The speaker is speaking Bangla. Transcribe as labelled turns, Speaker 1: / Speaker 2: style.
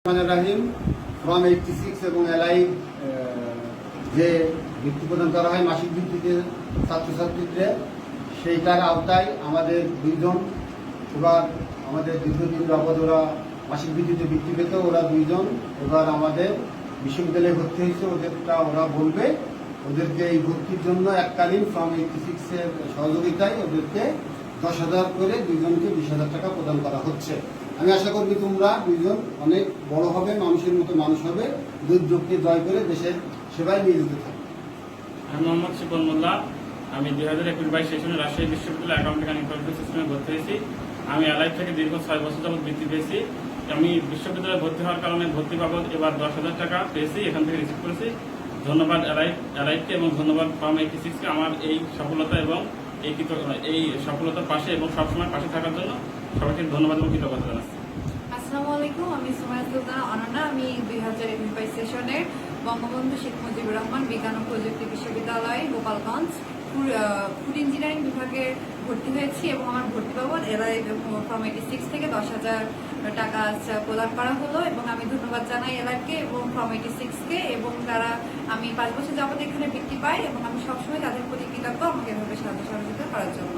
Speaker 1: রাহিম ফ্রম 86 এবং এলআই যে বৃত্তি প্রদান করা হয় মাসিক ভিত্তিতে ছাত্রছাত্রীদের সেইটার আওতায় আমাদের দুইজন এবার আমাদের দীর্ঘদিন যাবৎ ওরা মাসিক ভিত্তিতে বৃত্তি পেত। ওরা দুইজন এবার আমাদের বিশ্ববিদ্যালয়ে ভর্তি হয়েছে। ওদেরটা ওরা বলবে। ওদেরকে এই ভর্তির জন্য এককালীন ফ্রম 86 এর সহযোগিতায় ওদেরকে 10,000 করে দুইজনকে 20,000 টাকা প্রদান করা হচ্ছে। আমি আশা করি তোমরা দুইজন অনেক বড় হবে, মানুষের মতো মানুষ হবে, দুর্যোগকে জয় করে দেশের সেবায় নিয়োজিত থাকবে।
Speaker 2: আমি মোহাম্মদ শিপন মোল্লা। আমি 2021-22 সেশনে রাজশাহী বিশ্ববিদ্যালয় অ্যাকাউন্টিং অ্যান্ড ইনফরমেশন সিস্টেমে ভর্তি হয়েছি। আমি এলআই থেকে দীর্ঘ 6 বছর যাবত বৃত্তি পেয়েছি। আমি বিশ্ববিদ্যালয়ে ভর্তি হওয়ার কারণে ভর্তি বাবদ এবার 10,000 টাকা পেয়েছি, এখান থেকে রিসিভ করেছি। ধন্যবাদ এলআইকে এবং ধন্যবাদ ফর্ম 86কে আমার এই সফলতা এবং এই সফলতার পাশে এবং সবসময় পাশে থাকার জন্য সবাইকে ধন্যবাদ এবং কৃতজ্ঞতা জানাচ্ছি।
Speaker 3: আসসালামু আলাইকুম, আমি সুমাইয়া সুলতানা অনন্যা। আমি 2021-22 সেশনের বঙ্গবন্ধু শেখ মুজিবুর রহমান বিজ্ঞান ও প্রযুক্তি বিশ্ববিদ্যালয় গোপালগঞ্জ ফুড ইঞ্জিনিয়ারিং বিভাগে ভর্তি হয়েছি এবং আমার ভর্তি বাবদ এলআই ফর্ম 86 থেকে 10,000 টাকা প্রদান করা হলো এবং আমি ধন্যবাদ জানাই এলআইকে এবং ফর্ম 86কে এবং তারা আমি 5 বছর যাবত এখানে বৃত্তি পাই এবং আমি সবসময় তাদের প্রতি কৃতজ্ঞ আমাকে এভাবে সাহায্য সহযোগিতা করার জন্য।